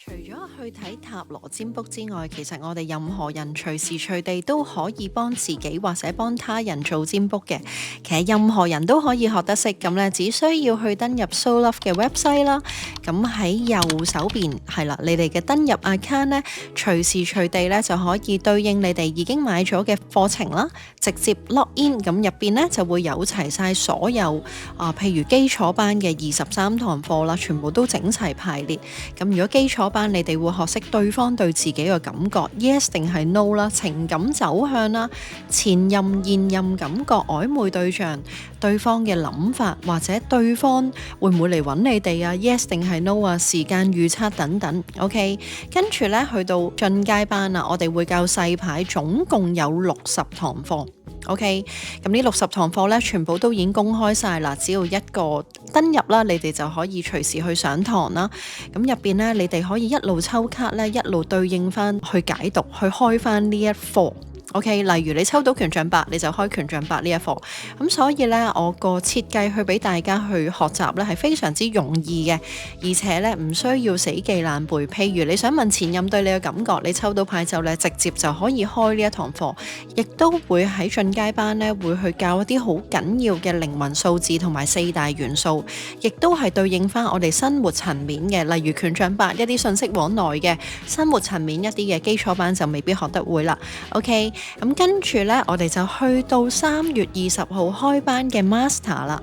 除咗去睇塔羅占卜之外，其實我哋任何人隨時隨地都可以幫自己或者幫他人做占卜嘅。其實任何人都可以學得識，咁咧只需要去登入 Soul Love 嘅 website 啦。咁喺右手邊係啦，你哋嘅登入 account 咧，隨時隨地咧就可以對應你哋已經買咗嘅課程啦，直接 log in。咁入邊咧就會有齊晒所有譬如基礎班嘅23堂課啦，全部都整齊排列。咁如果基礎班你哋會學識對方對自己嘅感覺 yes 定係 no 啦，情感走向啦，前任現任感覺曖昧對象，對方嘅諗法或者對方會唔會嚟揾你哋啊 yes 定係 no 啊，時間預測等等。 OK， 跟住咧去到進階班啦，我哋會教細牌，總共有60堂課。OK， 咁呢60堂課咧，全部都已經公開晒啦，只要一個登入啦，你哋就可以隨時去上堂啦。咁入邊咧，你哋可以一路抽卡咧，一路對應翻去解讀，去開翻呢一課。OK， 例如你抽到權杖8，你就開權杖8呢一課。咁所以咧，我個設計去俾大家去學習咧，係非常之容易嘅，而且咧唔需要死記爛背。譬如你想問前任對你嘅感覺，你抽到牌就咧，直接就可以開呢一堂課。亦都會喺進階班咧，會去教一啲好緊要嘅靈魂數字同埋4大元素，亦都係對應翻我哋生活層面嘅，例如權杖8一啲信息往來嘅生活層面一啲嘅基礎班就未必學得會啦。OK。咁跟住呢，我哋就去到3月20號開班嘅 Master 啦。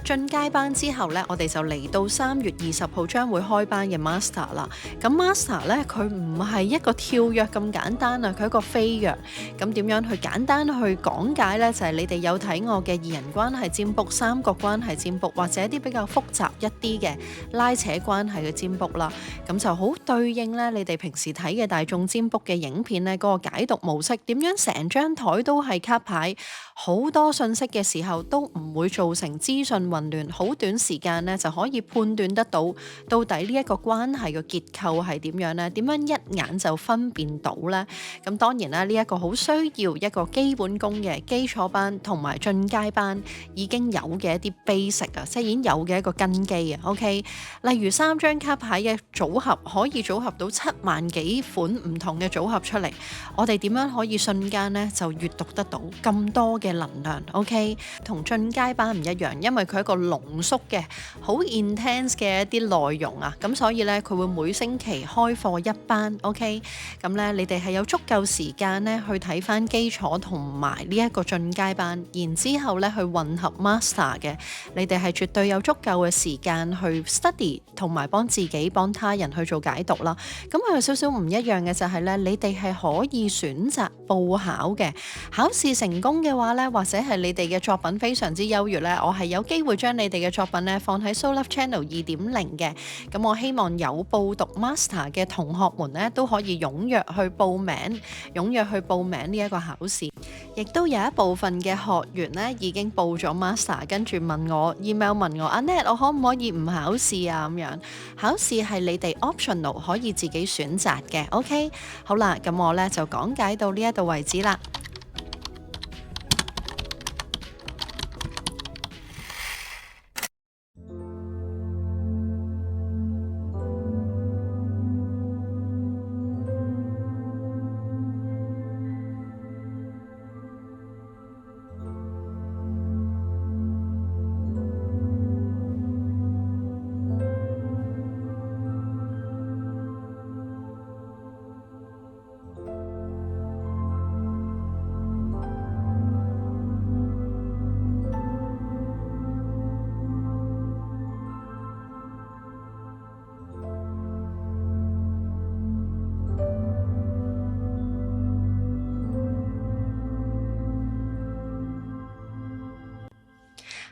進階班之後呢，我哋就嚟到3月20號將會開班嘅 Master 啦。咁 Master 呢，佢唔係一個跳躍咁簡單啊，佢係一個飛躍。咁點樣去簡單去講解呢？就係你哋有睇我嘅2人關係占卜、3角關係占卜，或者一啲比較複雜一啲嘅拉扯關係嘅占卜啦。咁就好對應呢，你哋平時睇嘅大眾占卜嘅影片呢，嗰個解讀模式點樣成張台都係卡牌，好多信息嘅時候都唔會造成資訊混亂，好短時間呢就可以判斷得到底呢一個關係嘅結構係點樣呢？點樣一眼就分辨到呢？咁當然啦，呢一個好需要一個基本功嘅基礎班同埋進階班已經有嘅一啲 basic 啊，即係已經有嘅一個根基啊。OK， 例如3張卡牌嘅組合可以組合到7萬幾款唔同嘅組合出嚟，我哋點樣可以瞬間呢就閱讀得到咁多嘅能量。 OK， 同進階班唔一樣，因為佢係一個濃縮嘅好 intense 嘅一啲內容啊，咁所以咧佢會每星期開課1班。 OK， 咁咧你哋係有足夠時間咧去睇翻基礎同埋呢一個進階班，然之後咧去混合 master 嘅，你哋係絕對有足夠嘅時間去 study 同埋幫自己幫他人去做解讀啦。咁佢有少少唔一樣嘅就係咧，你哋係可以選擇報考嘅，考試成功嘅話咧，或者係你哋嘅作品非常之優越咧，我係有機會將你哋嘅作品咧放喺 Soul Love Channel 2.0嘅。咁我希望有報讀 Master 嘅同學們咧都可以踴躍去報名呢一個考試。亦都有一部分嘅學員咧已經報咗 Master， 跟住問我 email 問我Annette，我可唔可以唔考試啊？咁樣考試係你哋 optional 可以自己選擇嘅。OK， 好啦，咁我咧就講解到呢一度為止啦。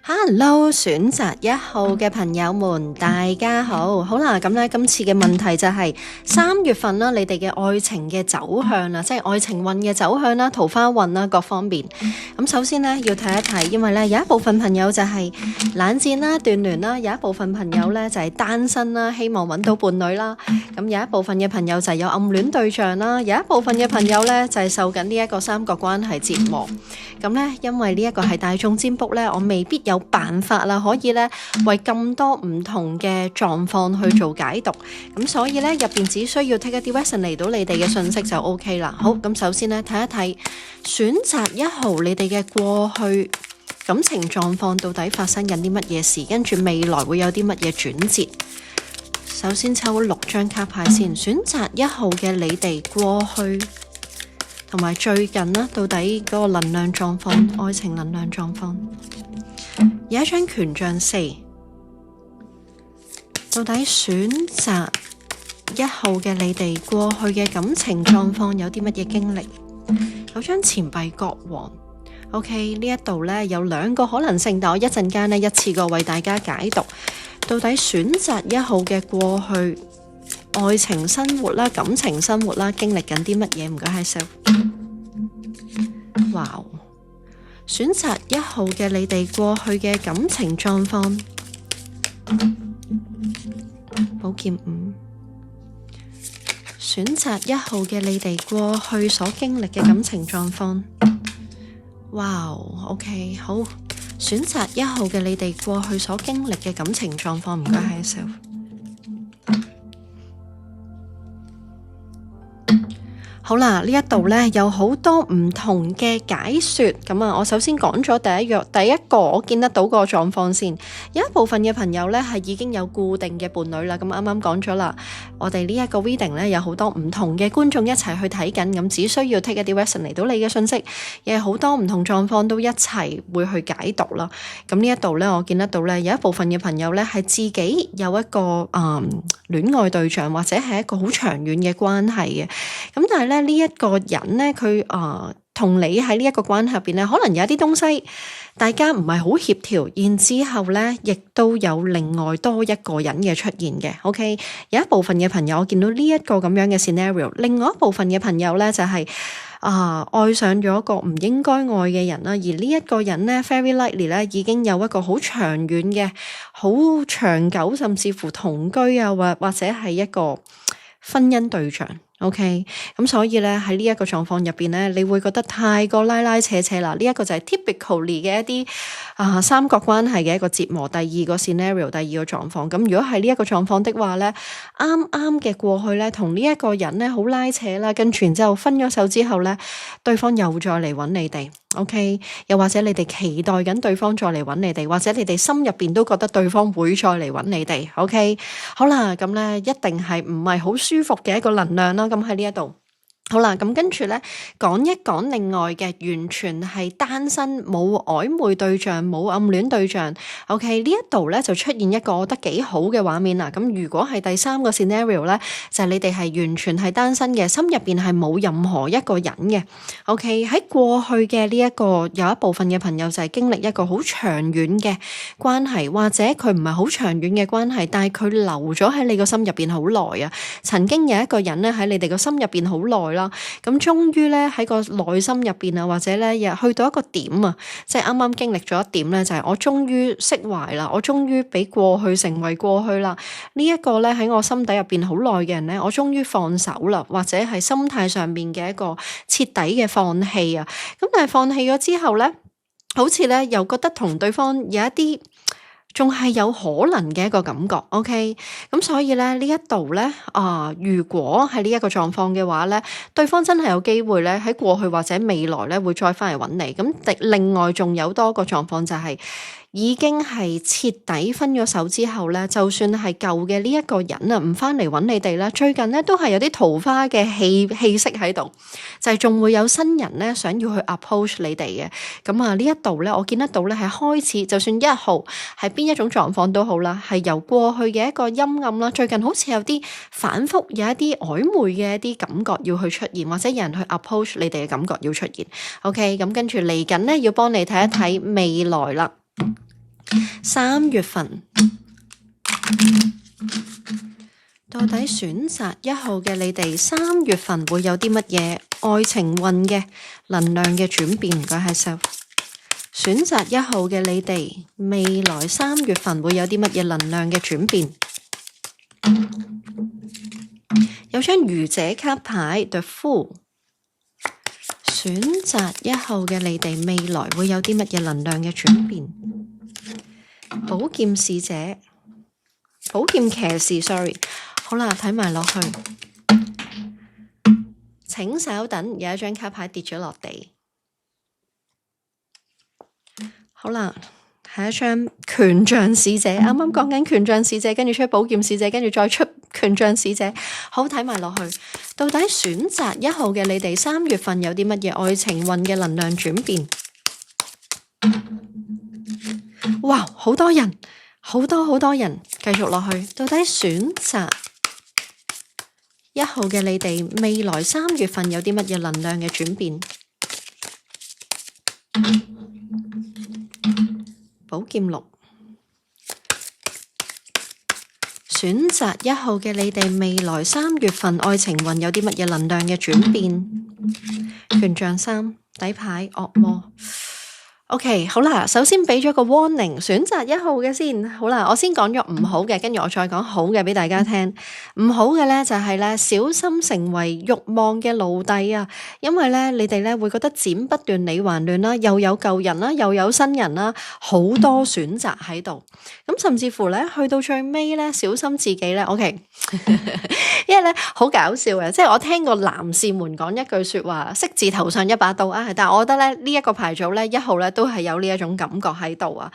Hello， 選擇1號嘅朋友們，大家好，好啦，咁咧今次嘅問題就係3月份啦，你哋嘅愛情嘅走向啦，即係愛情運嘅走向啦，桃花運啦，各方面。咁首先咧要睇一睇，因為咧有一部分朋友就係冷戰啦、斷聯啦，有一部分朋友咧就係單身啦，希望揾到伴侶啦。咁有一部分嘅朋友就係有暗戀對象啦，有一部分嘅朋友呢就係受緊呢一個三角關係折磨。咁呢，因為呢一個係大眾占卜呢，我未必有辦法啦，可以呢為咁多唔同嘅狀況去做解讀。咁所以呢，入邊只需要 take 一啲 lesson 嚟到你哋嘅信息就 OK 啦。好，咁首先呢，睇一睇選擇1號你哋嘅過去感情狀況到底發生緊啲乜嘢事，跟住未來會有啲乜嘢轉折。首先抽6張卡牌先，選擇1號嘅你哋過去同埋最近啦，到底嗰個能量狀況、愛情能量狀況。有一張權杖4，到底選擇1號嘅你哋過去嘅感情狀況有啲乜嘢經歷？有張錢幣國王。OK， 呢一度呢有2個可能性，但我一陣間呢一次過為大家解讀。到底選擇1號嘅過去愛情生活啦、感情生活啦，經歷緊啲乜嘢？唔該，Hi Self。哇，選擇1號嘅你哋過去嘅感情狀況，寶劍5。選擇1號嘅你哋過去所經歷嘅感情狀況，哇，OK， 好。選擇1號嘅你哋過去所經歷嘅感情狀況，唔該，Hi Self。好啦，呢一度呢有好多唔同嘅解說，咁啊，我首先講咗第一個我見得到個狀況先。有一部分嘅朋友呢係已經有固定嘅伴侶啦，咁啱啱講咗啦，我哋呢一個 reading 呢有好多唔同嘅觀眾一齊去睇緊，咁只需要 take 一啲 lesson 嚟到你嘅信息，亦係好多唔同狀況都一齊會去解讀啦。咁呢一度呢，我見得到呢有一部分嘅朋友呢係自己有一個戀愛對象或者係一個好長遠嘅關係嘅，咁但係呢一個人呢，佢同你喺呢一個關係入邊呢，可能有一啲東西大家唔係好協調，然之後呢亦都有另外多一個人嘅出現嘅。OK， 有一部分嘅朋友我見到呢一個咁樣嘅 scenario， 另外一部分嘅朋友呢，就係愛上咗一個唔應該愛嘅人啦，而呢一個人呢 very likely 呢已經有一個好長遠嘅、好長久甚至乎同居啊，或者係一個婚姻對象。OK， 咁所以咧喺呢一個狀況入邊咧，你會覺得太過拉拉扯扯啦。呢一個就係 typically 嘅一啲三角關係嘅一個折磨。第二個 scenario， 第二個狀況。咁如果係呢一個狀況的話咧，啱啱嘅過去咧，同呢一個人咧好拉扯啦，跟住然之後分咗手之後咧，對方又再嚟揾你哋。OK， 又或者你哋期待緊對方再嚟揾你哋，或者你哋心入邊都覺得對方會再嚟揾你哋。OK， 好啦，咁咧一定係唔係好舒服嘅一個能量啦。咁喺呢一度。好啦，咁跟住咧講一講另外嘅，完全係單身冇曖昧對象冇暗戀對象。OK， 呢一度咧就出現一個我覺得幾好嘅畫面啦。咁如果係第3個 scenario 咧，就係你哋係完全係單身嘅，心入邊係冇任何一個人嘅。OK， 喺過去嘅呢一個有一部分嘅朋友就係經歷一個好長遠嘅關係，或者佢唔係好長遠嘅關係，但係佢留咗喺你個心入邊好耐啊。曾經有一個人咧喺你哋個心入邊好耐。咁終於咧喺個內心入邊啊，或者咧又去到一個點啊，即係啱啱經歷咗一點咧，就係我終於釋懷啦，我終於俾過去成為過去啦。呢一個咧喺我心底入邊好耐嘅人咧，我終於放手啦，或者係心態上面嘅一個徹底嘅放棄啊。咁但係放棄咗之後咧，好似咧又覺得同對方有一啲仲係有可能嘅一個感覺。OK， 咁所以咧呢一度咧如果係呢一個狀況嘅話咧，對方真係有機會咧喺過去或者未來咧會再翻嚟揾你。咁另外仲有多個狀況就係已經係徹底分咗手之後咧，就算係舊嘅呢一個人啊唔翻嚟揾你哋啦，最近咧都係有啲桃花嘅氣息喺度，就係仲會有新人咧想要去 approach 你哋嘅。咁呢一度咧我見得到咧係開始，就算1號係邊一種狀況都好啦，係由過去嘅一個陰暗啦，最近好似有啲反覆，有一啲曖昧嘅一啲感覺要去出現，或者有人去 approach 你哋嘅感覺要出現。OK， 咁跟住嚟緊咧要幫你睇一睇未來啦。3月份到底選擇1號嘅你哋3月份會有啲乜嘢愛情運嘅能量嘅轉變？唔該係 self。選擇1號嘅你哋未來3月份會有啲乜嘢能量嘅轉變？有張愚者卡牌 The Fool， 選擇1號嘅你哋未來會有啲乜嘢能量嘅轉變。寶劍使者，寶劍騎士 sorry， 好啦，睇埋落去，請稍等，有一張卡牌跌咗落地。好啦，係一張權杖使者，啱啱講緊權杖使者，跟住出寶劍使者，跟住再出權杖使者。好，睇埋落去，到底選擇1號嘅你哋3月份有啲乜嘢愛情運嘅能量轉變？哇，好多人，好多人，繼續落去，到底選擇1號嘅你哋未來3月份有啲乜嘢能量嘅轉變？寶劍6，選擇1號嘅你哋未來3月份愛情運有啲乜嘢能量嘅轉變？權杖3，底牌惡魔。OK， 好啦，首先俾咗個 warning， 選擇1號嘅先，好啦，我先講咗唔好嘅，跟住我再講好嘅俾大家聽。唔好嘅咧就係咧，小心成為慾望嘅奴隸啊！因為咧你哋咧會覺得剪不斷理還亂啦，又有舊人啦，又有新人啦，好多選擇喺度。咁甚至乎咧去到最尾咧，小心自己咧。OK， 因為咧好搞笑嘅，即係我聽過男士們講一句說話，色字頭上一把刀啊！但係我覺得咧呢一個牌組咧1號咧都係有呢一種感覺喺度啊！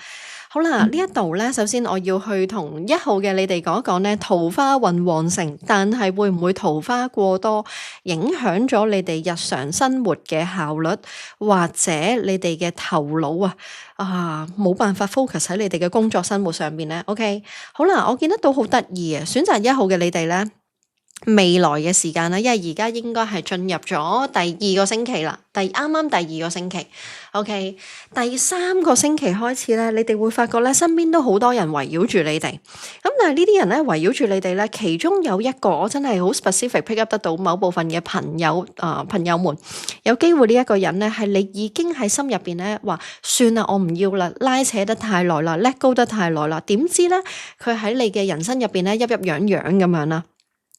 好啦，呢一度咧，首先我要去同1號嘅你哋講一講咧，桃花運旺盛，但係會唔會桃花過多，影響咗你哋日常生活嘅效率，或者你哋嘅頭腦冇辦法 focus 喺你哋嘅工作生活上面咧 ？OK， 好啦，我見得到好得意啊！選擇1號嘅你哋咧。未來嘅時間啦，因為而家應該係進入咗第2個星期啦，啱啱第2個星期，OK， 第3個星期開始咧，你哋會發覺咧，身邊都好多人圍繞住你哋，咁但係呢啲人咧圍繞住你哋咧，其中有一個我真係好 specific pick up 得到某部分嘅朋友們，有機會呢一個人咧係你已經喺心入邊咧話算啦，我唔要啦，拉扯得太耐啦，let go得太耐啦，點知咧佢喺你嘅人生入邊咧一樣咁樣啦。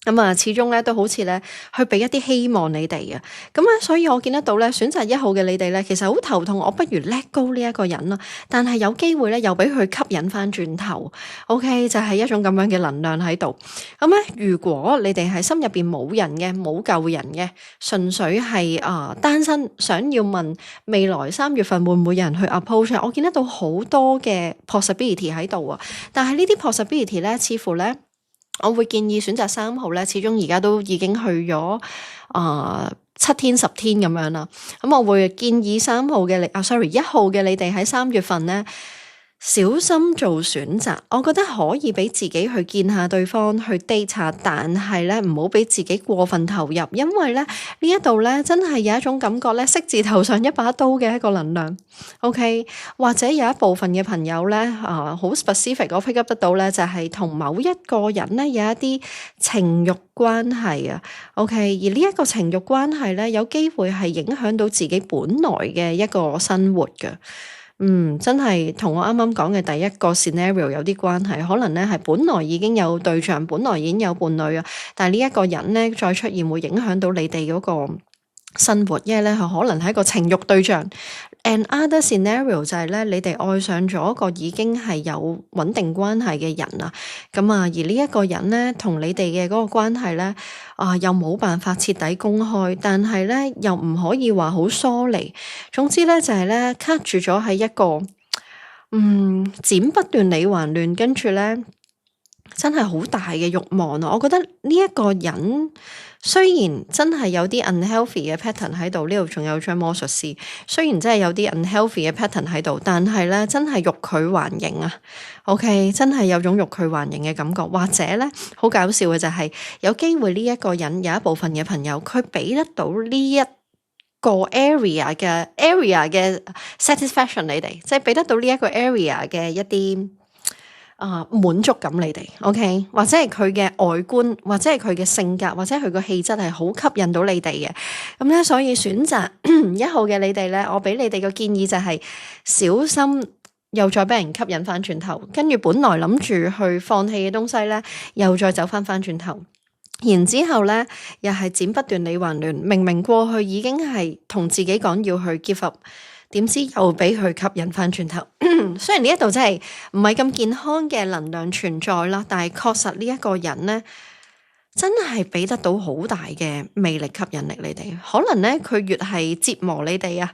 咁啊，始終咧都好似咧去俾一啲希望你哋啊，咁咧所以我見得到咧選擇1號嘅你哋咧，其實好頭痛，我不如 let go 呢一個人啦，但係有機會咧又俾佢吸引翻轉頭 ，OK 就係一種咁樣嘅能量喺度。咁咧如果你哋係心入邊冇人嘅，冇舊人嘅，純粹係單身，想要問未來3月份會唔會有人去 approach， 我見得到好多嘅 possibility 喺度啊，但係呢啲 possibility 咧似乎咧。我會建議選擇3號咧，始終而家都已經去咗7天10天咁樣啦。咁我會建議1號嘅你哋喺3月份咧，小心做選擇，我覺得可以俾自己去見下對方，去 date 下，但係咧唔好俾自己過分投入，因為咧呢一度咧真係有一種感覺咧，色字頭上一把刀嘅一個能量 ，OK， 或者有一部分嘅朋友咧好 specific， 我 pick up 得到咧就係同某一個人咧有一啲情慾關係啊 ，OK， 而呢一個情慾關係咧有機會係影響到自己本來嘅一個生活嘅。真係同我啱啱講嘅第一個 scenario 有啲關係，可能咧係本來已經有對象，本來已經有伴侶啊，但係呢一個人咧再出現會影響到你哋嗰個生活，因為咧佢可能係一個情慾對象。And other scenario 就係咧，你哋愛上咗一個已經係有穩定關係嘅人啊，咁啊，而呢一個人咧同你哋嘅嗰個關係咧又冇辦法徹底公開，但係咧又唔可以話好疏離。總之咧就係咧卡住咗喺一個剪不斷理還亂，跟住咧真係好大嘅慾望啊！我覺得呢一個人。雖然真係有啲 unhealthy 嘅 pattern 喺度，呢度仲有張魔術師。雖然真係有啲 unhealthy 嘅 pattern 喺度，但係咧真係欲拒還迎啊。OK， 真係有種欲拒還迎嘅感覺，或者咧好搞笑嘅就係有機會呢一個人有一部分嘅朋友，佢俾得到呢一個 area 嘅 satisfaction 你哋，即係俾得到呢一個 area 嘅一啲。滿足感你哋 ，OK， 或者係佢嘅外觀，或者係佢嘅性格，或者佢個氣質係好吸引到你哋嘅，咁咧所以選擇1號嘅你哋咧，我俾你哋嘅建議就係小心又再俾人吸引翻轉頭，跟住本來諗住去放棄嘅東西咧，又再走翻轉頭。然之後咧，又係剪不斷理還亂，明明過去已經係同自己講要去 give up，點知又俾佢吸引翻轉頭。雖然呢一度真係唔係咁健康嘅能量存在啦，但係確實呢一個人咧，真係俾得到好大嘅魅力吸引力你哋。可能咧佢越係折磨你哋啊，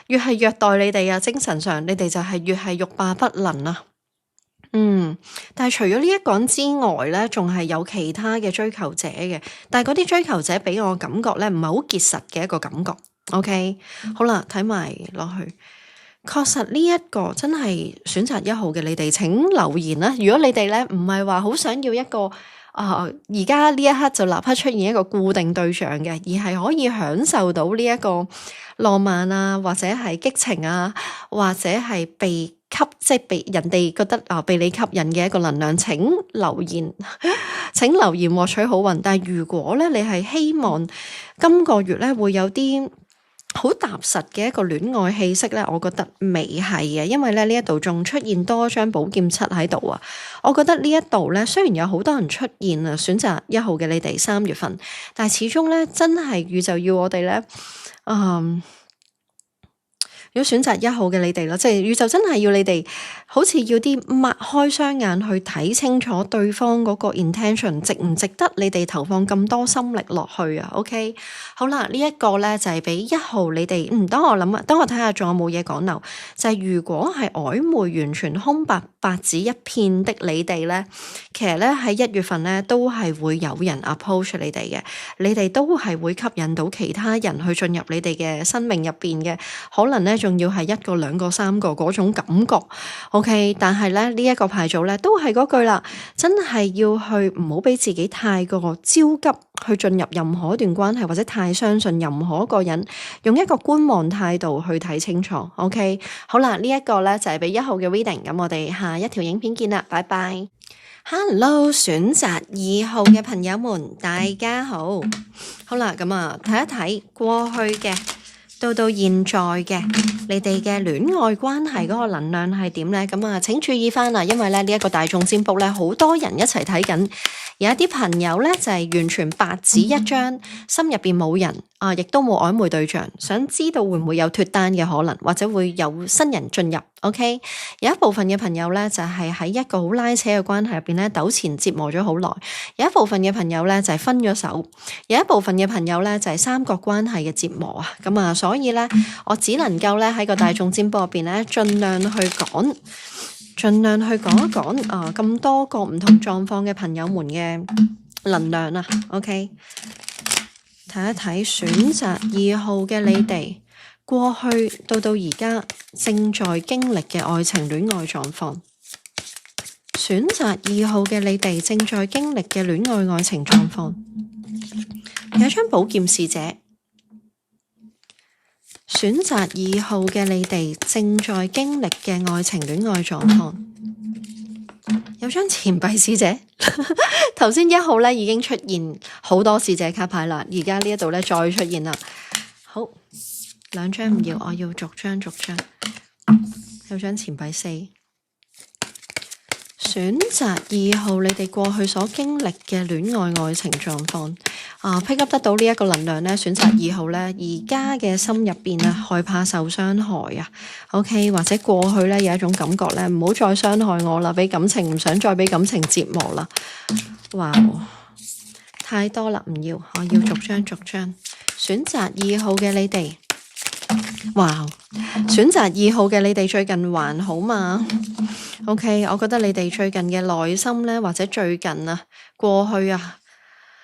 越係虐待你哋啊，精神上你哋就係越係欲罷不能啊。但係除咗呢一個人之外咧，仲係有其他嘅追求者嘅，但係嗰啲追求者俾我感覺咧，唔係好結實嘅一個感覺。OK，好啦，睇埋落去，確實呢一個真係選擇1號嘅你哋，請留言啦。如果你哋咧唔係話好想要一個而家呢一刻就立刻出現一個固定對象嘅，而係可以享受到呢一個浪漫啊，或者係激情啊，或者係被即係被人哋覺得被你吸引嘅一個能量，請留言，請留言獲取好運。但係如果咧你係希望今個月咧會有啲好踏實嘅一個戀愛氣息咧，我覺得未係嘅，因為咧呢一度仲出現多張寶劍七喺度啊。我覺得呢一度咧雖然有好多人出現啊，選擇1號嘅你哋3月份，但係始終咧真係宇宙要我哋咧，如果選擇1號嘅你哋啦，即係宇宙真係要你哋，好似要啲擘開雙眼去睇清楚對方嗰個 intention 值唔值得你哋投放咁多心力落去啊 ？OK， 好啦，呢一個咧就係俾1號你哋，等我諗啊，等我睇下仲有冇嘢講漏。就係如果係曖昧完全空白白紙一片的你哋咧，其實咧喺1月份咧都係會有人 approach 你哋嘅，你哋都係會吸引到其他人去進入你哋嘅生命入邊嘅，可能咧。仲要係1個、2個、3個嗰種感覺 ，OK， 但係咧呢一個牌組咧都係嗰句啦，真係要去唔好俾自己太過焦急去進入任何一段關係，或者太相信任何一個人，用一個觀望態度去睇清楚 ，OK， 好啦，呢一個咧就係俾1號嘅 reading，咁我哋下一條影片見啦，拜拜。Hello， 選擇2號嘅朋友們，大家好，好啦，咁啊睇一睇過去嘅。到現在嘅你哋嘅戀愛關係嗰個能量係點呢？咁啊，請注意翻啦，因為咧呢一個大眾占卜咧，好多人一齊睇緊，有一啲朋友咧就係完全白紙一張，心入邊冇人啊，亦都冇曖昧對象，想知道會唔會有脫單嘅可能，或者會有新人進入。OK， 有一部分嘅朋友咧就係喺一個好拉扯嘅關係入邊咧糾纏折磨咗好耐，有一部分嘅朋友咧就係分咗手，有一部分嘅朋友咧就係三角關係嘅折磨啊。咁啊，所以咧我只能夠咧喺個大眾占卜入邊咧盡量去講一講咁多個唔同狀況嘅朋友們嘅能量啊。OK， 睇一睇選擇2號嘅你哋。過去到而家正在經歷嘅愛情戀愛狀況，選擇2號嘅你哋正在經歷嘅戀愛情狀況，有一張寶劍侍者。選擇2號嘅你哋正在經歷嘅愛情戀愛狀況，有張錢幣侍者。頭先1號咧已經出現好多侍者卡牌啦，而家呢一度咧再出現啦。好。2張唔要，我要逐張。有張錢幣4，選擇2號，你哋過去所經歷嘅戀愛情狀況，pick up 得到呢一個能量咧。選擇2號咧，而家嘅心入邊啊，害怕受傷害啊。OK， 或者過去咧有一種感覺咧，唔好再傷害我啦，俾感情唔想再俾感情折磨啦。哇，太多啦，唔要，我要逐張。選擇2號嘅你哋。哇！選擇2號嘅你哋最近還好嘛 ？OK， 我覺得你哋最近嘅內心咧，或者最近啊，過去啊，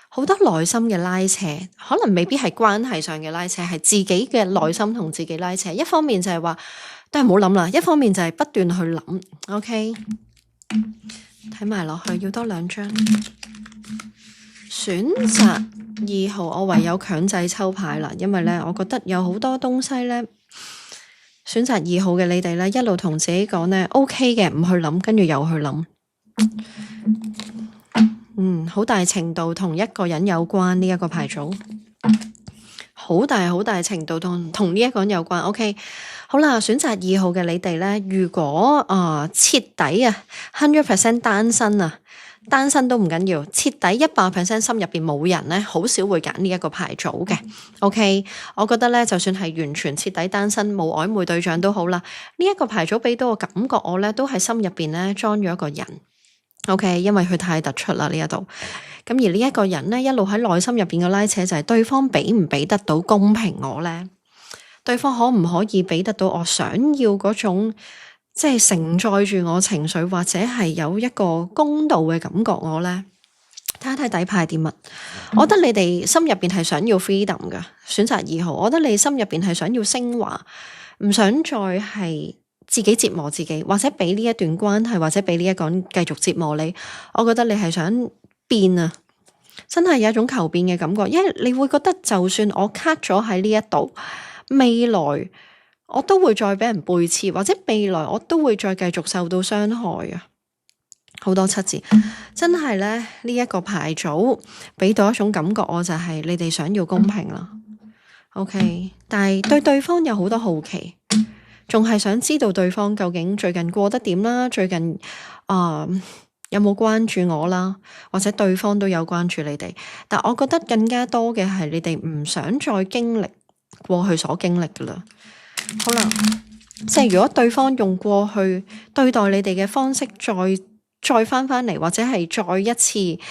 好多內心嘅拉扯，可能未必係關係上嘅拉扯，係自己嘅內心同自己拉扯。一方面就係話都係唔好諗啦，一方面就係不斷去諗。OK， 睇埋落去要多2張。選擇2號，我唯有強制抽牌啦，因為咧，我覺得有好多東西咧，選擇2號嘅你哋咧，一路同自己講咧 OK 嘅，唔去諗，跟住又去諗，好大程度同一個人有關呢一個牌組，好大程度同呢一個人有關。OK， 好啦，選擇2號嘅你哋咧，如果徹底啊 100% 單身啊。單身都唔緊要，徹底100%心入邊冇人咧，好少會揀呢一個牌組嘅。OK， 我覺得咧，就算係完全徹底單身冇曖昧對象都好啦，呢一個牌組俾到個感覺我咧，都係心入邊咧裝咗一個人。OK， 因為佢太突出啦呢一度。咁而呢一個人咧，一路喺內心入邊嘅拉扯就係對方俾唔俾得到公平我咧？對方可唔可以俾得到我想要嗰種？即係承載住我情緒，或者係有一個公道嘅感覺我呢，睇睇底牌啲乜？我覺得你哋心入邊係想要 freedom 嘅，選擇2號。我覺得你心入邊係想要升華，唔想再係自己折磨自己，或者俾呢一段關係，或者俾呢一個人繼續折磨你。我覺得你係想變啊，真係有一種求變嘅感覺，因為你會覺得就算我 cut 咗喺呢一度，未來我都會再俾人背刺，或者未來我都會再繼續受到傷害啊！好多7字，真係咧呢一個牌組俾到一種感覺，我就係你哋想要公平啦。OK， 但係對對方有好多好奇，仲係想知道對方究竟最近過得點啦，最近有冇關注我啦，或者對方都有關注你哋。但我覺得更加多嘅係你哋唔想再經歷過去所經歷噶啦。好啦，即係如果對方用過去對待你哋嘅方式再翻嚟，或者係再一次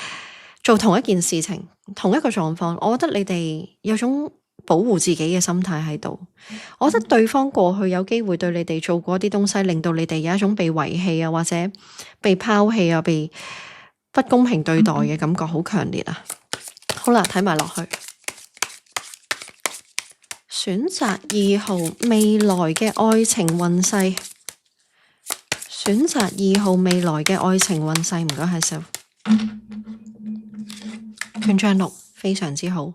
做同一件事情，同一個狀況，我覺得你哋有種保護自己嘅心態喺度。我覺得對方過去有機會對你哋做過一啲東西，令到你哋有一種被遺棄啊，或者被拋棄啊，被不公平對待嘅感覺好強烈啊。好啦，睇埋落去。選擇2號未來嘅愛情運勢，選擇2號未來嘅愛情運勢，唔該係手權杖6，非常之好。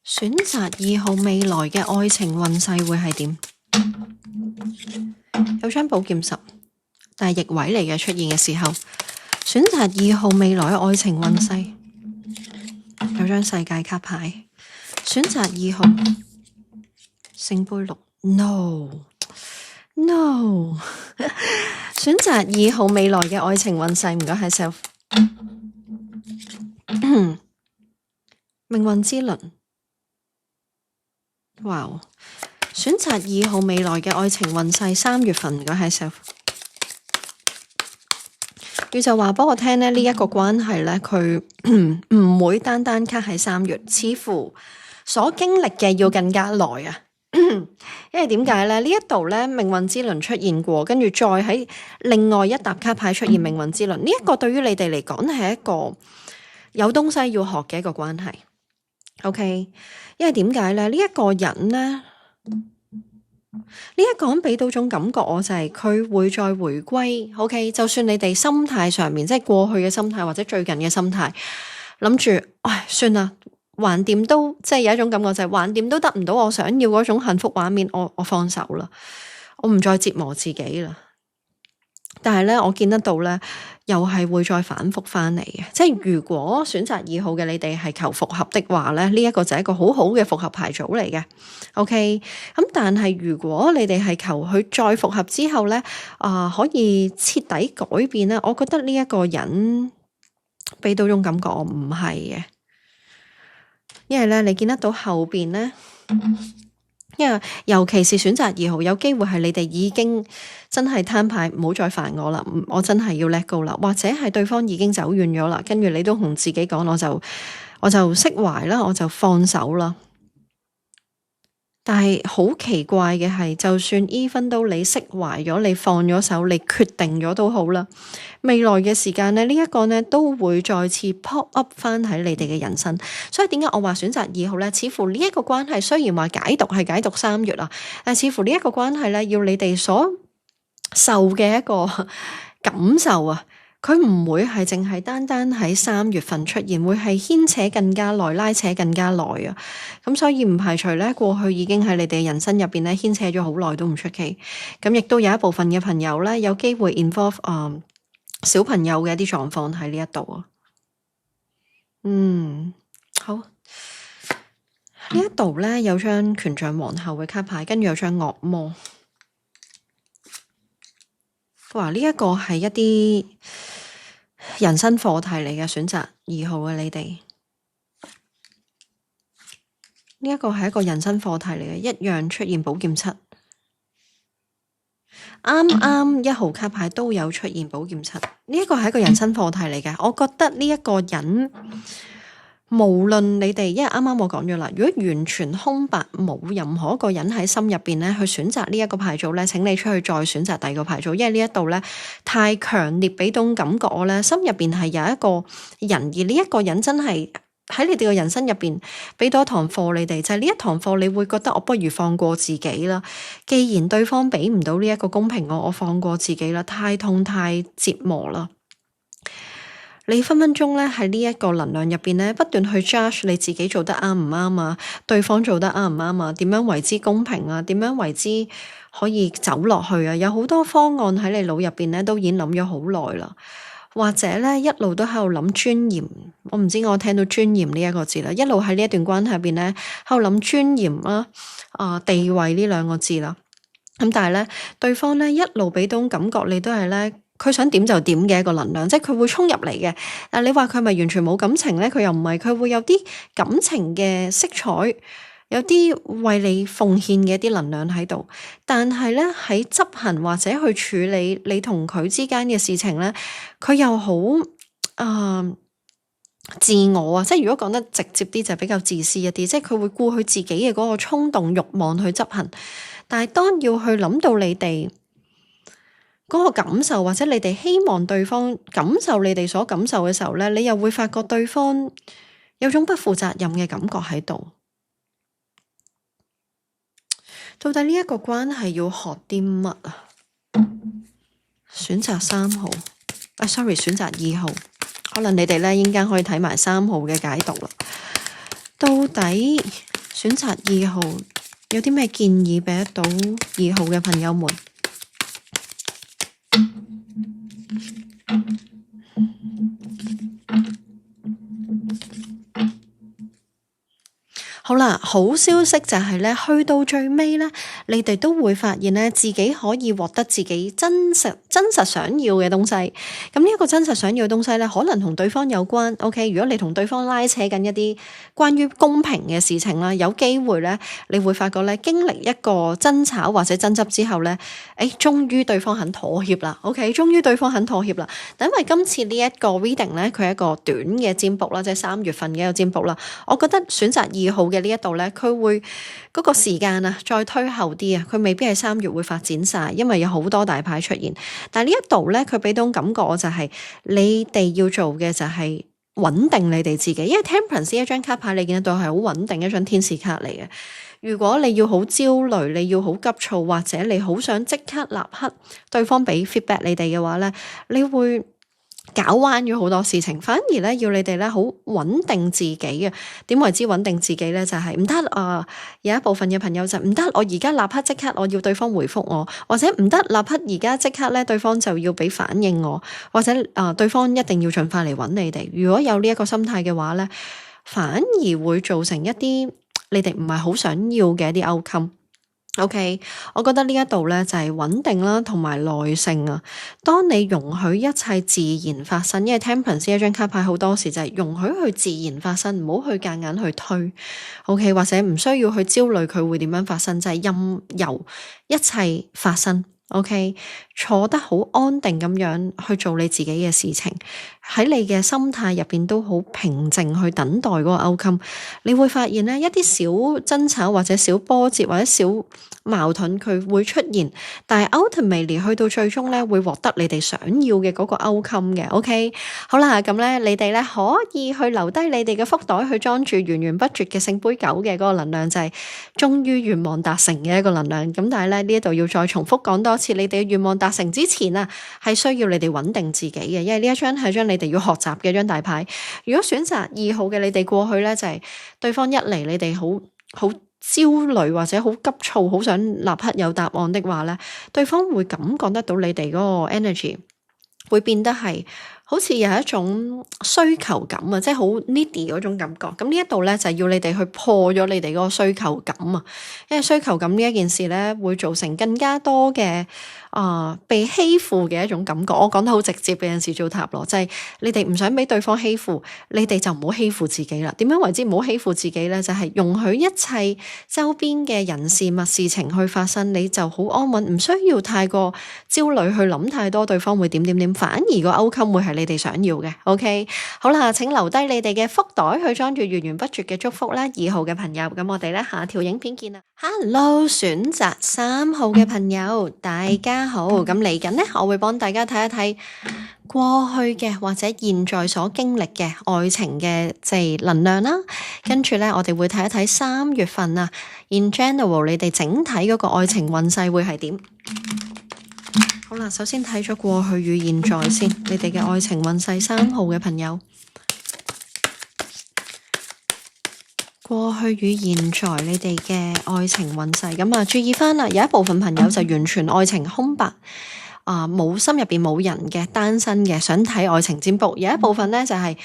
選擇2號未來嘅愛情運勢會係點？有張寶劍10，但係逆位嚟嘅出現嘅時候，選擇2號未來嘅愛情運勢，有張世界卡牌。選擇2號聖杯6 ，no， 選擇2號未來嘅愛情運勢，唔該係 self， 命運之輪，哇，選擇2號未來嘅愛情運勢3月份，唔該係 self， 佢就話俾我聽呢一個關係呢，佢唔會單單卡喺3月，似乎所經歷嘅要更加耐啊，因為點解咧？呢一度咧命運之輪出現過，跟住再喺另外一沓卡牌出現命運之輪，呢一個對於你哋嚟講係一個有東西要學嘅一個關係。OK， 因為點解咧？呢一個人咧，呢一個人俾到種感覺，我就係佢會再回歸。OK， 就算你哋心態上面，即係過去嘅心態或者最近嘅心態，諗住，唉，算啦。橫掂都即係有一種感覺，就係橫掂都得唔到我想要嗰種幸福畫面，我放手啦，我唔再折磨自己啦。但係咧，我見得到咧，又係會再反覆翻嚟嘅。即係如果選擇2號嘅你哋係求復合的話咧，呢一個就係一個好好嘅復合牌組嚟嘅。OK，咁但係如果你哋係求佢再復合之後咧，可以徹底改變咧，我覺得呢一個人俾到種感覺，我唔係嘅。因為咧，你見得到後邊咧，因為尤其是選擇2號，有機會係你哋已經真係攤牌，唔好再煩我啦，我真係要 let go 啦，或者係對方已經走遠咗啦，跟住你都同自己講，我就釋懷啦，我就放手啦。但係好奇怪嘅係，就算 even 到你釋懷咗，你放咗手，你決定咗都好啦。未來嘅時間呢，呢一個呢都會再次 pop up 翻喺你哋嘅人生。所以點解我話選擇2號呢？似乎呢一個關係雖然話解讀係解讀3月啊，但似乎呢一個關係呢，要你哋所受嘅一個感受啊。佢唔會係淨係單單喺3月份出現，會係牽扯更加耐，拉扯更加耐啊！咁所以唔排除咧，過去已經喺你哋人生入邊咧牽扯咗好耐都唔出奇。咁亦都有一部分嘅朋友咧，有機會 involve 小朋友嘅一啲狀況喺呢一度啊。好，呢一度咧有張權杖皇后嘅卡牌，跟住有張惡魔。哇！呢一個係一啲人生課題嚟嘅，選擇2號嘅你哋。呢一個係一個人生課題嚟嘅，一樣出現寶劍七。啱啱1號卡牌都有出現寶劍七，呢一個係一個人生課題嚟嘅。我覺得呢一個人，無論你哋，因為啱啱我講咗啦，如果完全空白，冇任何一個人喺心入邊咧去選擇呢一個牌組咧，請你出去再選擇第2個牌組，因為呢一度咧太強烈俾到感覺我咧心入邊係有一個人，而呢一個人真係喺你哋嘅人生入邊俾多一堂課你哋，就係呢一堂課你會覺得我不如放過自己啦。既然對方俾唔到呢一個公平我放過自己啦，太痛太折磨啦。你分分鐘咧喺呢一個能量入邊咧不斷去 judge 你自己做得啱唔啱啊，對方做得啱唔啱啊，點樣為之公平啊，點樣為之可以走落去啊，有好多方案喺你腦入邊咧都已經諗咗好耐啦。或者咧一路都喺度諗尊嚴，我唔知我聽到尊嚴呢一個字啦，一路喺呢一段關係入邊咧喺度諗尊嚴啦、地位呢2個字啦。咁但係咧對方咧一路俾到感覺你都係咧佢想點就點嘅一個能量，即係佢會衝入嚟嘅。但你話佢係咪完全冇感情咧？佢又唔係，佢會有啲感情嘅色彩。有啲為你奉獻嘅一啲能量喺度，但係咧喺執行或者去處理你同佢之間嘅事情咧，佢又好自我啊！即係如果講得直接啲就比較自私一啲，即係佢會顧佢自己嘅嗰個衝動慾望去執行，但係當要去諗到你哋嗰個感受，或者你哋希望對方感受你哋所感受嘅時候咧，你又會發覺對方有種不負責任嘅感覺喺度。到底呢一個關係要學啲乜啊？選擇3號，sorry， 選擇2號，可能你哋咧應該可以睇埋3號嘅解讀啦。到底選擇2號有啲咩建議俾得到2號嘅朋友們？好啦，好消息就係咧，去到最尾咧，你哋都會發現咧，自己可以獲得自己真實想要嘅東西。咁呢一個真實想要嘅東西咧，可能同對方有關。OK， 如果你同對方拉扯緊一啲關於公平嘅事情啦，有機會咧，你會發覺咧，經歷一個爭吵或者爭執之後咧，終於對方肯妥協啦。OK， 終於對方肯妥協啦。但因為今次呢一個 reading 咧，佢係一個短嘅占卜啦，即係3月份嘅一個占卜啦，我覺得選擇2號嘅呢一度咧，佢會嗰個時間啊，再推後啲啊，佢未必係3月會發展晒，因為有好多大牌出現。但係呢一度咧，佢俾到感覺我就係你哋要做嘅就係穩定你哋自己，因為 Temperance 一張卡牌你見得到係好穩定一張天使卡嚟嘅。如果你要好焦慮，你要好急躁，或者你好想即刻立刻對方俾 feedback 你哋嘅話咧，你會搞彎咗好多事情，反而咧要你哋咧好穩定自己嘅。點為之穩定自己咧？就係唔得有一部分嘅朋友就唔得，我而家立刻即刻我要對方回覆我，或者唔得立刻而家即刻咧對方就要俾反應我，或者對方一定要盡快嚟揾你哋。如果有呢一個心態嘅話咧，反而會造成一啲你哋唔係好想要嘅一啲 outcome。OK， 我覺得呢一度咧就係穩定啦，同埋耐性啊。當你容許一切自然發生，因為 Temperance 一張卡牌好多時就係容許佢自然發生，唔好去夾硬去推。OK， 或者唔需要去焦慮佢會點樣發生，就係任由一切發生。OK， 坐得好安定咁樣去做你自己嘅事情，喺你嘅心態入邊都好平靜去等待嗰個 outcome。你會發現呢，一啲小爭吵或者小波折或者小矛盾佢會出現，但係 ultimately 去到最終咧會獲得你哋想要嘅嗰個 outcome 嘅。OK， 好啦，咁咧你哋咧可以去留低你哋嘅福袋去裝住源源不絕嘅聖杯9嘅嗰個能量，就係終於願望達成嘅一個能量。咁但係咧呢一度要再重複講多次，你哋嘅願望達成之前啊，係需要你哋穩定自己嘅，因為呢一張係張你哋要學習嘅一張大牌。如果選擇2號嘅你哋過去咧，就係對方一嚟你哋好焦慮或者好急躁，好想立刻有答案的話咧，對方會感覺得到你哋嗰個 energy 會變得係好似有一種需求感啊，即係好 needy 嗰種感覺。咁呢一度咧就係要你哋去破咗你哋嗰個需求感啊，因為需求感呢一件事咧會造成更加多嘅被欺負嘅一種感覺。我講得好直接嘅，有陣時做塔羅就係你哋唔想俾對方欺負，你哋就唔好欺負自己啦。點樣為之唔好欺負自己咧？就係容許一切周邊嘅人事物事情去發生，你就好安穩，唔需要太過焦慮去諗太多對方會點點點，反而個 outcome 會係你哋想要嘅。OK， 好啦，請留低你哋嘅福袋去裝住源源不絕嘅祝福啦。2號嘅朋友，咁我哋咧下條影片見啦。Hello， 選擇3號嘅朋友，大家好。咁嚟緊呢，我會幫大家睇一睇過去嘅或者現在所經歷嘅愛情嘅即係能量啦。跟住咧，我哋會睇一睇3月份啊，in general 你哋整體嗰個愛情運勢會係點？好啦，首先睇咗過去與現在先，你哋嘅愛情運勢3號嘅朋友，過去與現在你哋嘅愛情運勢，咁啊注意翻啦，有一部分朋友就完全愛情空白。冇心入邊冇人嘅單身嘅，想睇愛情占卜。有一部分咧就係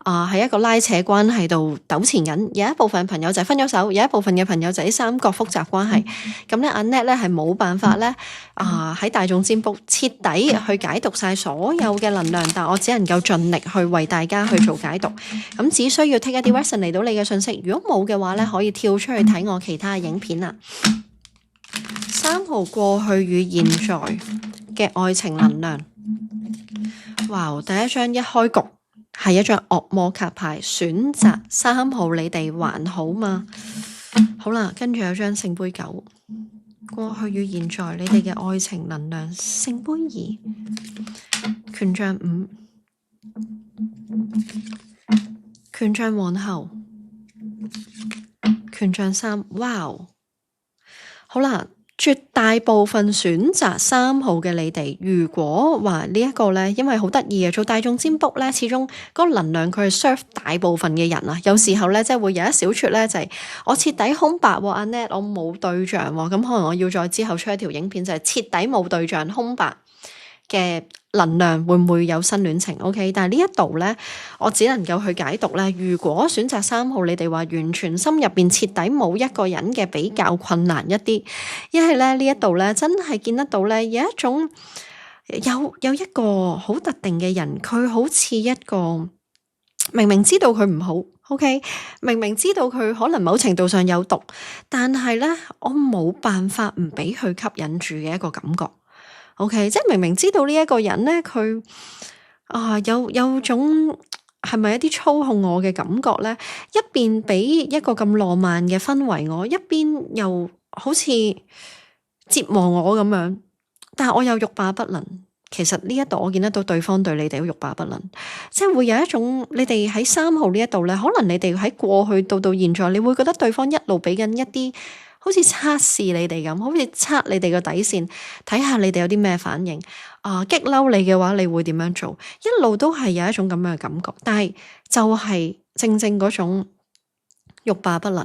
喺一個拉扯關係度糾纏緊，有一部分朋友就係分咗手，有一部分嘅朋友就係三角複雜關係。咁咧Annette咧係冇辦法咧喺大眾占卜徹底去解讀晒所有嘅能量，但我只能夠盡力去為大家去做解讀。咁只需要 take 一啲 resonate 嚟到你嘅信息，如果冇嘅話咧，可以跳出去睇我其他嘅影片啦。3號過去與現在嘅愛情能量，哇！第一張一開局係一張惡魔卡牌，選擇3號，你哋還好嗎？好啦，跟住有張聖杯9，過去與現在你哋嘅愛情能量，聖杯2，權杖5，權杖皇后，權杖3，哇！好啦。絕大部分選擇3號嘅你哋，如果話呢一個呢，因為好得意嘅，做大眾占卜呢，始終嗰個能量佢係 serve 大部分嘅人啊。有時候呢，即係會有一小撮呢，就係我徹底空白喎，Annette我冇對象喎，咁可能我要再之後出一條影片，就係徹底冇對象空白嘅能量會唔會有新戀情 ？OK， 但係呢一度呢，我只能夠去解讀呢。如果選擇3號，你哋話完全心入邊徹底冇一個人嘅，比較困難一啲，因為咧呢一度呢，真係見得到呢，有一種有一個好特定嘅人，佢好似一個明明知道佢唔好 ，OK， 明明知道佢可能某程度上有毒，但係呢，我冇辦法唔俾佢吸引住嘅一個感覺。OK， 即係明明知道呢一個人咧，佢有種係咪一啲操控我嘅感覺咧？一邊俾一個咁浪漫嘅氛圍我，一邊又好似折磨我咁樣，但係我又欲罷不能。其實呢一度我見得到對方對你哋都欲罷不能，即係會有一種你哋喺3號呢一度咧，可能你哋喺過去到現在，你會覺得對方一路俾緊一啲。好似測試你哋咁，好似測你哋個底線，睇下你哋有啲咩反應。激嬲你嘅話，你會點樣做？一路都係有一種咁樣嘅感覺，但係就係正正嗰種欲罷不能。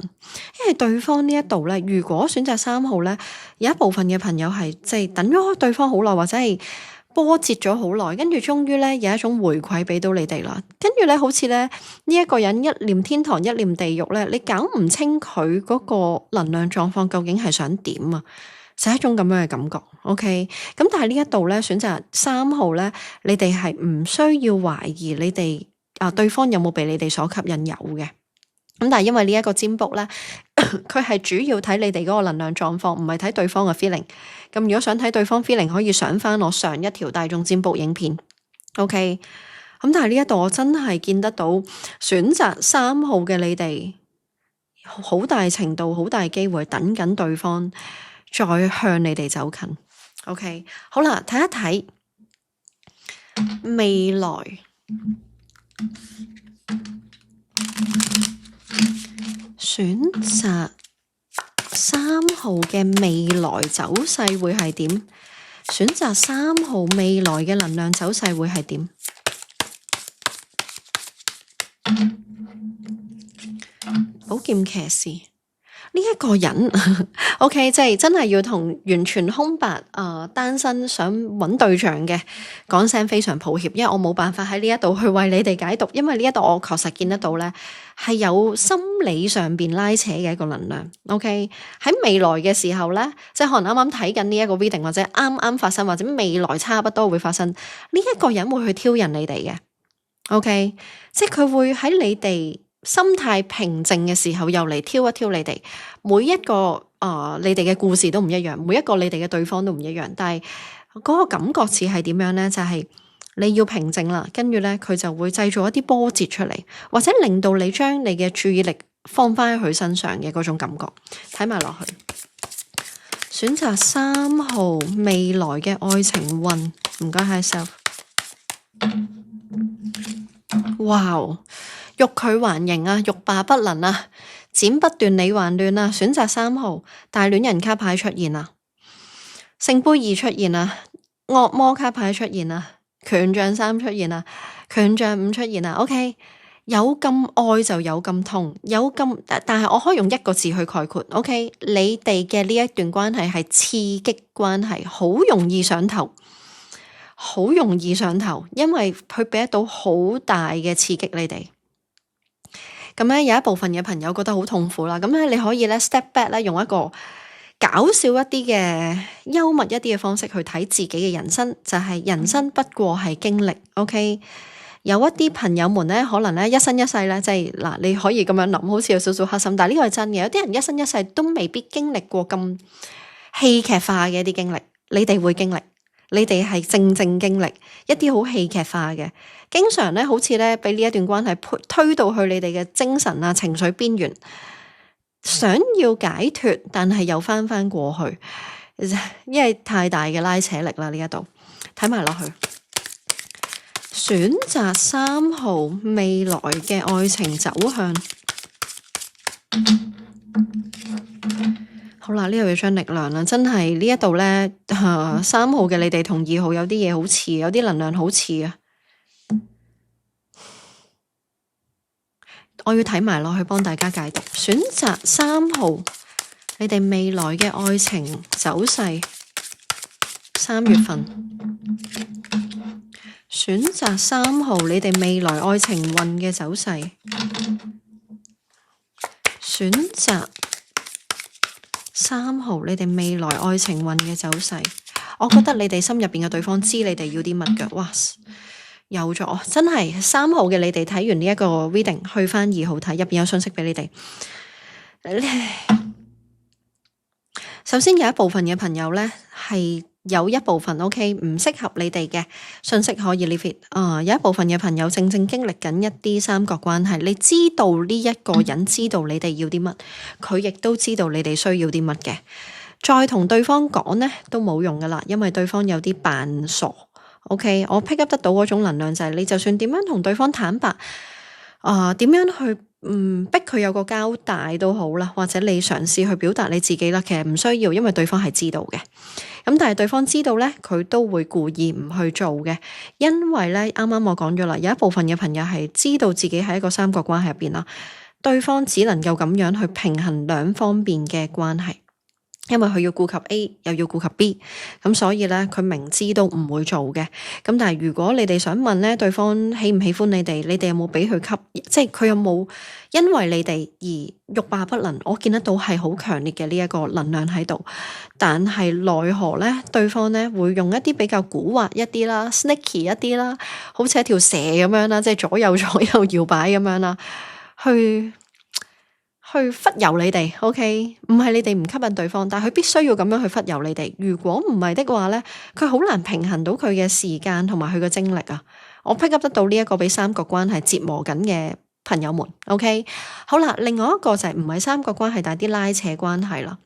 因為對方呢一度咧，如果選擇3號咧，有一部分嘅朋友係即係等咗對方好耐，或者係波折咗好耐，跟住終於咧有一種回饋俾到你哋啦。跟住咧好似咧呢一個人一念天堂一念地獄咧，你搞唔清佢嗰個能量狀況究竟係想點啊？就係一種咁樣嘅感覺。OK， 咁但係呢一度咧選擇3號咧，你哋係唔需要懷疑你哋對方有冇被你哋所吸引有嘅。咁但係因為呢一個占卜咧，佢係主要睇你哋嗰個能量狀況，唔係睇對方嘅 feeling。咁如果想睇對方 feeling，可以上翻我上一條大眾占卜影片。OK，咁但係呢一度我真係見得到選擇3號嘅你哋，好大程度、好大機會等緊對方再向你哋走近。OK， 好啦，睇一睇未來。選擇3號嘅未來走勢會係點？選擇3號未來嘅能量走勢會係點？寶劍騎士，呢一個人，OK，即係真係要同完全空白單身想揾對象嘅講聲非常抱歉，因為我冇辦法喺呢一度去為你哋解讀，因為呢一度我確實見得到咧係有心理上邊拉扯嘅一個能量。OK，喺未來嘅時候咧，即係可能啱啱睇緊呢一個 reading 或者啱啱發生或者未來差不多會發生，呢一個人會去挑釁你哋嘅。OK，即係佢會喺你哋心態平靜嘅時候，又嚟挑一挑你哋。每一個你哋嘅故事都唔一樣，每一個你哋嘅對方都唔一樣。但係嗰個感覺似係點樣呢？就係你要平靜啦，跟住呢，佢就會製造一啲波折出嚟，或者令到你將你嘅注意力放翻喺佢身上嘅嗰種感覺。睇埋落去，選擇3號未來嘅愛情運，唔該 High Self。哇！欲拒還迎啊，欲罷不能啊，剪不斷理還亂啊。選擇3號大戀人卡牌出現啊，聖杯2出現啊，惡魔卡牌出現啊，權杖3出現啊，權杖5出現啊。OK， 有咁愛就有咁痛，有咁但係我可以用一個字去概括。OK， 你哋嘅呢一段關係係刺激關係，好容易上頭。好容易上頭，因為佢俾得到好大嘅刺激你哋。咁咧有一部分嘅朋友覺得好痛苦啦，咁咧你可以咧 step back 咧，用一個搞笑一啲嘅幽默一啲嘅方式去睇自己嘅人生，就係人生不過係經歷。OK， 有一啲朋友們咧，可能咧一生一世咧，即係嗱，你可以咁樣諗，好似有少少黑心，但係呢個係真嘅。有啲人一生一世都未必經歷過咁戲劇化嘅一啲經歷，你哋會經歷。你哋係正經歷一啲好戲劇化嘅，經常咧好似咧俾呢一段關係推到去你哋嘅精神啊情緒邊緣，想要解脫，但係又翻過去，因為太大嘅拉扯力啦。呢一度睇埋落去，選擇3號未來嘅愛情走向。好啦，呢度要將力量啦，真係呢一度咧，3號嘅你哋同2號有啲嘢好似，有啲能量好似啊！我要睇埋落去幫大家解讀。選擇3號，你哋未來嘅愛情走勢，3月份。選擇3號，你哋未來愛情運嘅走勢。選擇3號，你哋未來愛情運嘅走勢，我覺得你哋心入邊嘅對方知你哋要啲乜㗎。哇，有咗，真係3號嘅你哋睇完呢一個 reading， 去翻2號睇，入邊有信息俾你哋。首先有一部分嘅朋友呢，係有一部分 OK 唔適合你哋嘅信息可以 leave it。有一部分嘅朋友正經歷緊一啲三角關係，你知道呢一個人知道你哋要啲乜，佢亦都知道你哋需要啲乜嘅，再同對方講呢都冇用噶啦，因為對方有啲扮傻。OK， 我 pick up 得到嗰種能量就係你就算點樣同對方坦白，點樣去逼佢有個交代都好啦，或者你嘗試去表達你自己啦，其實唔需要，因為對方係知道嘅。咁但係對方知道咧，佢都會故意唔去做嘅，因為咧啱啱我講咗啦，有一部分嘅朋友係知道自己喺一個三角關係入邊啦，對方只能夠咁樣去平衡兩方面嘅關係。因為佢要顧及 A 又要顧及 B， 咁所以咧佢明知都唔會做嘅。咁但係如果你哋想問咧，對方喜唔喜歡你哋，你哋有冇俾佢吸？即係佢有冇因為你哋而欲罷不能？我見得到係好強烈嘅呢一個能量喺度，但係奈何咧，對方咧會用一啲比較蠱惑一啲啦 ，sneaky 一啲啦，好似一條蛇咁樣啦，即係左右搖擺咁樣啦，去忽悠你哋 ，OK， 唔係你哋唔吸引對方，但係佢必須要咁樣去忽悠你哋。如果唔係的話咧，佢好難平衡到佢嘅時間同埋佢嘅精力啊。我 pick up 得到呢一個俾三角關係折磨緊嘅朋友們 ，OK， 好啦，另外一個就係唔係三角關係，但係啲拉扯關係啦。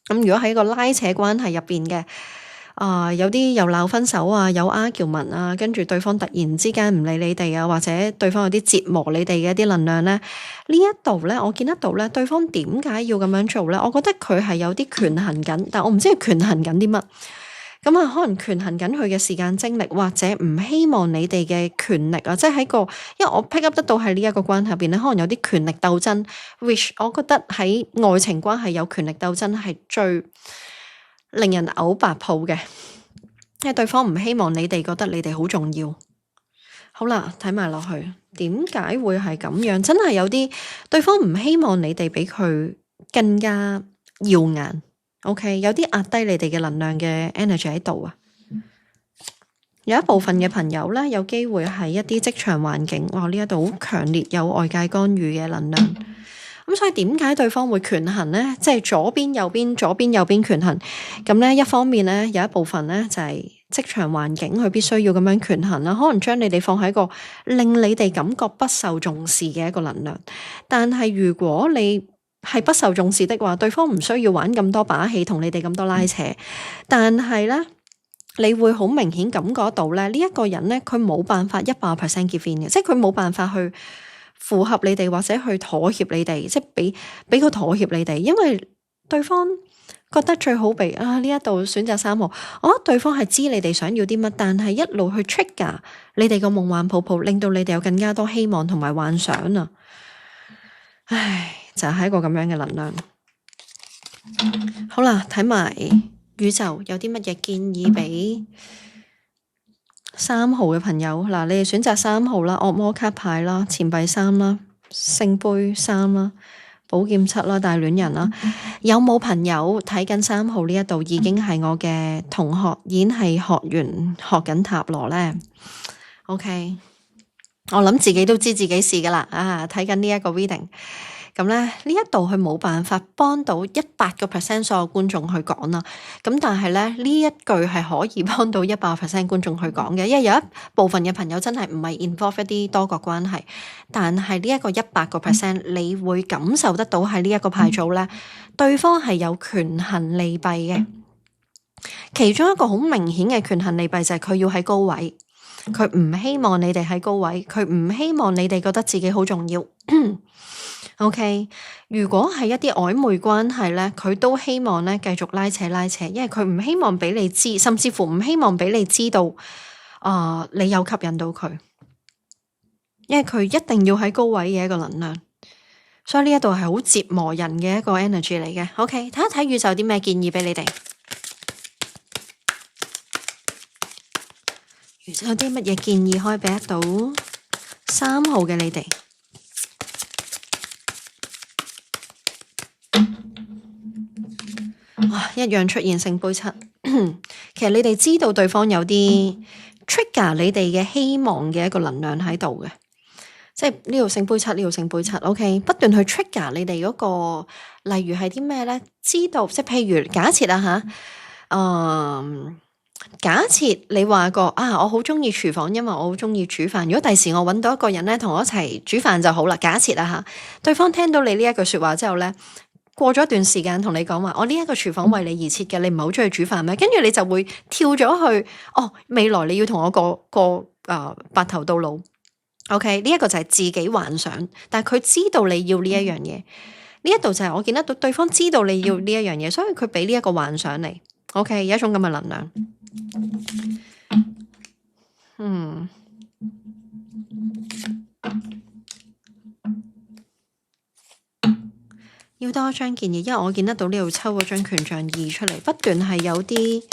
咁如果喺一個拉扯關係入邊嘅。有啲又鬧分手啊，有 argument 啊，跟住對方突然之間唔理你哋啊，或者對方有啲折磨你哋嘅一啲能量咧，呢一度咧，我見得到咧，對方點解要咁樣做咧？我覺得佢係有啲權衡緊，但我唔知佢權衡緊啲乜。咁啊，可能權衡緊佢嘅時間精力，或者唔希望你哋嘅權力啊，即係喺個，因為我 pick up 得到喺呢一個關係入邊咧，可能有啲權力鬥爭，which 我覺得喺愛情關係有權力鬥爭係最令人嘔白泡嘅，因為對方唔希望你哋覺得你哋好重要。好啦，睇埋落去，點解會係咁樣？真係有啲對方唔希望你哋比佢更加耀眼。OK， 有啲壓低你哋嘅能量嘅 energy 喺度啊。有一部分嘅朋友咧，有機會係一啲職場環境，哇！呢一度好強烈有外界干預嘅能量。咁所以點解對方會權衡呢？即係左邊右邊，左邊右邊權衡。咁咧，一方面咧，有一部分咧就係職場環境，佢必須要咁樣權衡啦。可能將你哋放喺一個令你哋感覺不受重視嘅一個能量。但係如果你係不受重視的話，對方唔需要玩咁多把戲，同你哋咁多拉扯。但係咧，你會好明顯感覺到咧，呢一個人咧，佢冇辦法100% give in嘅，即係佢冇辦法去符合你哋或者去妥協你哋，即係俾個妥協你哋，因為對方覺得最好被呢一度選擇3號，我覺得對方係知你哋想要啲乜，但係一路去 trigger 你哋個夢幻抱抱，令到你哋有更加多希望同埋幻想啊！唉，就係一個咁樣嘅能量。好啦，睇埋宇宙有啲乜嘢建議俾3號嘅朋友。嗱，你哋選擇3號啦，惡魔卡牌啦，錢幣3啦，聖杯3啦，寶劍7啦，大戀人啦。有冇朋友睇緊3號呢一度已經係我嘅同學，已經係學員學緊塔羅呢？ OK， 我諗自己都知自己事噶啦。睇緊呢一個 reading。咁咧，呢一度佢冇辦法幫到100% 所有觀眾去講啦。咁但係咧，呢一句係可以幫到100% 觀眾去講嘅，因為有一部分嘅朋友真係唔係 involve 一啲多角關係，但係呢一個100%你會感受得到喺呢一個牌組咧，對方係有權衡利弊嘅。其中一個好明顯嘅權衡利弊就係佢要喺高位，佢唔希望你哋喺高位，佢唔希望你哋覺得自己好重要。OK， 如果係一啲曖昧關係咧，佢都希望咧繼續拉扯，因為佢唔希望俾你知，甚至乎唔希望俾你知道，你有吸引到佢，因為佢一定要喺高位嘅一個能量，所以呢一度係好折磨人嘅一個 energy 嚟嘅。OK， 睇一睇宇宙有啲咩建議俾你哋，宇宙有啲乜嘢建議可以俾得到3號嘅你哋？一樣出現聖杯7。其實你哋知道對方有啲 trigger 你哋嘅希望嘅一個能量喺度嘅，即係呢度聖杯7，呢度聖杯7。OK， 不斷去 trigger 你哋嗰個，例如係啲咩咧？知道即係譬如假設假設你話過我好中意廚房，因為我好中意煮飯。如果第時我揾到一個人咧，同我一齊煮飯就好啦。假設對方聽到你呢一句說話之後咧，過咗一段時間同你講話，我呢一個廚房為你而設嘅，你唔係好中意煮飯咩？跟住你就會跳咗去，未來你要同我過白頭到老。OK， 呢一個就係自己幻想，但係佢知道你要呢一樣嘢。呢一度就係我見得到對方知道你要呢一樣嘢，所以佢俾呢一個幻想你。OK， 有一種咁嘅能量。要多一張建議，因為我見得到呢度抽嗰張權杖2出嚟，不斷係有啲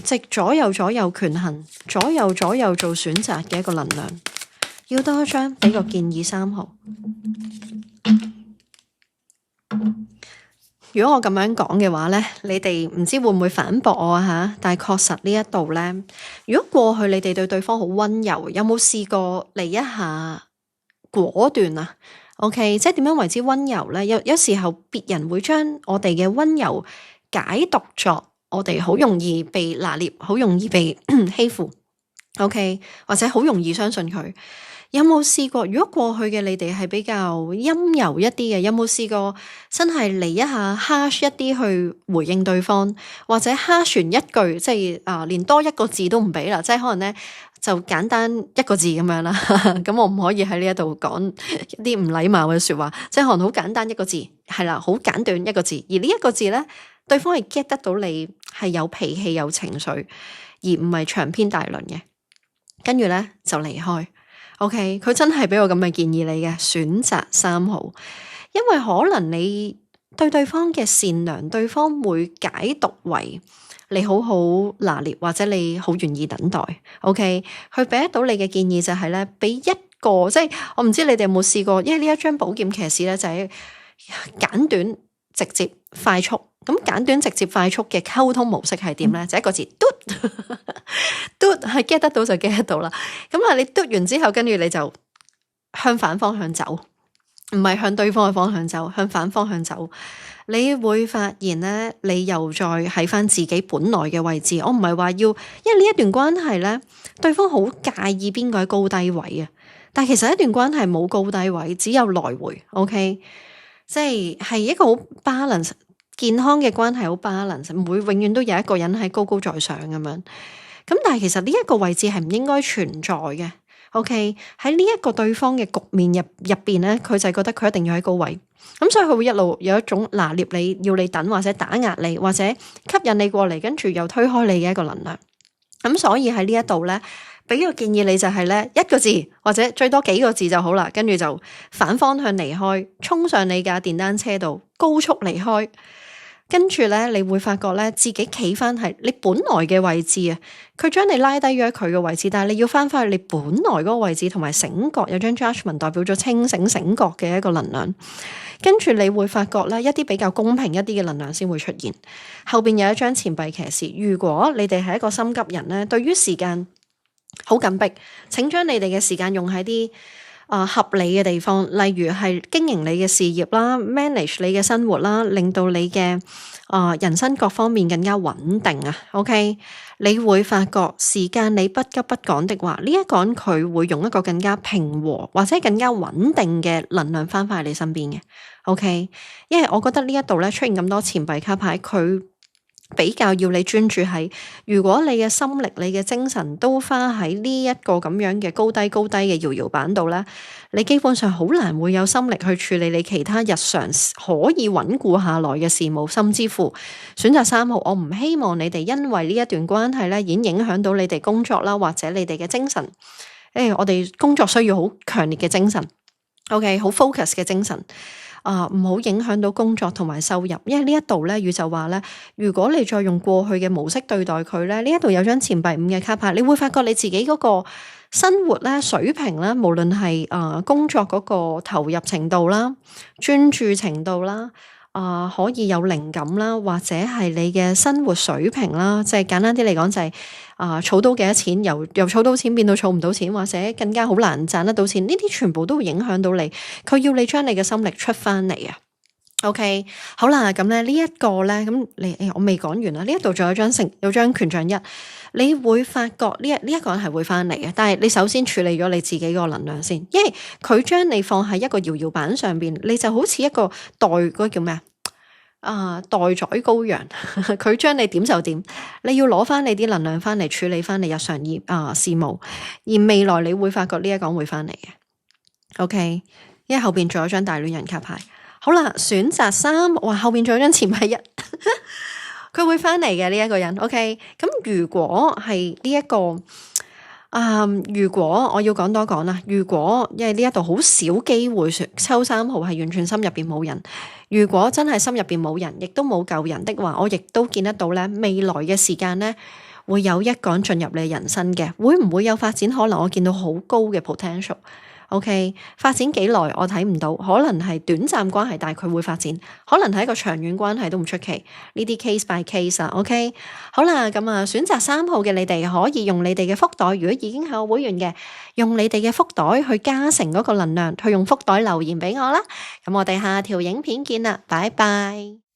即左右權衡，左右做選擇嘅一個能量。要多一張俾個建議3號。如果我咁樣講嘅話呢，你哋唔知會唔會反駁我啊？但係確實呢一度呢，如果過去你哋對對方好溫柔，有冇試過嚟一下果斷啊？OK， 即係點樣為之溫柔呢？有時候別人會將我哋嘅溫柔解讀作我哋好容易被拿捏，好容易被欺負。OK， 或者好容易相信佢。有冇試過？如果過去嘅你哋係比較陰柔一啲嘅，有冇試過真係嚟一下 harsh 一啲去回應對方，或者 harsh 一句，即係連多一個字都唔俾啦，即係可能咧就簡單一個字咁樣啦。咁我唔可以喺呢一度講一啲唔禮貌嘅說話，即係可能好簡單一個字，係啦，好簡短一個字，而呢一個字咧對方係 get 得到你係有脾氣有情緒，而唔係長篇大論嘅，跟住咧就離開。OK， 佢真係俾我咁嘅建議你嘅，選擇3號，因為可能你對對方嘅善良，對方會解讀為你好好拿捏，或者你好願意等待。OK， 佢俾得到你嘅建議就係咧，俾一個即係我唔知你哋有冇試過，因為呢一張寶劍騎士咧就係簡短直接快速。咁簡短直接快速嘅溝通模式係點咧？就一個字嘟嘟，係 get 得到就 get 得到啦。咁啊，你嘟完之後，跟住你就向反方向走，唔係向對方嘅方向走，向反方向走。你會發現咧，你又再喺翻自己本來嘅位置。我唔係話要，因為呢一段關係咧，對方好介意邊個喺高低位啊。但係其實一段關係冇高低位，只有來回。OK， 即係一個好 balance。健康嘅關係好 balance，唔會永遠都有一個人係高高在上咁樣。咁但係其實呢一個位置係唔應該存在嘅。OK， 喺呢一個對方嘅局面入邊咧，佢就係覺得佢一定要喺高位，咁所以佢會一路有一種拿捏你，要你等或者打壓你，或者吸引你過嚟，跟住又推開你嘅一個能量。咁所以喺呢一度咧，俾個建議你就係咧，一個字或者最多幾個字就好啦，跟住就反方向離開，衝上你架電單車度，高速離開。跟住咧，你會發覺咧，自己企翻係你本來嘅位置啊。佢將你拉低咗喺佢嘅位置，但係你要翻翻去你本來嗰個位置，同埋醒覺，有張 judgment 代表咗清醒覺嘅一個能量。跟住你會發覺咧，一啲比較公平一啲嘅能量先會出現。後邊有一張錢幣騎士。如果你哋係一個心急人咧，對於時間好緊迫，請將你哋嘅時間用喺啲合理嘅地方，例如係經營你嘅事業啦 ，manage 你嘅生活啦，令到你嘅人生各方面更加穩定啊。OK， 你會發覺時間你不急不趕的話，呢一個人佢會用一個更加平和或者更加穩定嘅能量翻返嚟你身邊嘅。OK， 因為我覺得呢一度咧出現咁多錢幣卡牌，佢比較要你專注喺，如果你嘅心力、你嘅精神都花喺呢一個咁樣嘅高低嘅搖搖板度咧，你基本上好難會有心力去處理你其他日常可以穩固下來嘅事務，甚至乎選擇3號，我唔希望你哋因為呢一段關係咧，已經影響到你哋工作啦，或者你哋嘅精神。我哋工作需要好強烈嘅精神 ，OK， 好 focus 嘅精神。唔好影響到工作同埋收入，因為呢一度咧，宇宙話咧，如果你再用過去嘅模式對待佢咧，呢一度有張錢幣5嘅卡牌，你會發覺你自己嗰個生活咧水平啦，無論係工作嗰個投入程度啦、專注程度啦。可以有靈感啦，或者係你嘅生活水平啦，即係簡單啲嚟講就係儲到幾多錢，由儲到錢變到儲唔到錢，或者更加好難賺得到錢，呢啲全部都會影響到你。佢要你將你嘅心力出翻嚟啊。OK， 好啦，咁咧呢一個咧，咁我未講完啦，呢一度仲有張權杖1，你會發覺呢一個人係會翻嚟嘅，但係你首先處理咗你自己個能量先，因為佢將你放喺一個搖搖板上邊，你就好似一個嗰個叫咩待宰羔羊，佢將你點就點，你要攞翻你啲能量翻嚟處理翻你日常事務，而未來你會發覺呢一個人會翻嚟嘅。OK， 因為後邊仲有張大戀人卡牌。好啦，選擇3，哇，後邊仲有張錢幣1，佢會翻嚟嘅呢一個人。OK， 咁如果係呢一個，如果我要講多講啦，如果因為呢一度好少機會抽3號係完全心入邊冇人，如果真係心入邊冇人，亦都冇舊人的話，我亦都見得到咧，未來嘅時間咧會有一個人進入你人生嘅，會唔會有發展？可能我見到好高嘅 potential。OK， 發展幾耐我睇唔到，可能係短暫關係，但係佢會發展，可能係一個長遠關係都唔出奇。呢啲 case by case 啊。OK， 好啦，咁選擇3號嘅你哋可以用你哋嘅福袋，如果已經係我會員嘅，用你哋嘅福袋去加成嗰個能量，去用福袋留言俾我啦。咁我哋下條影片見啦，拜拜。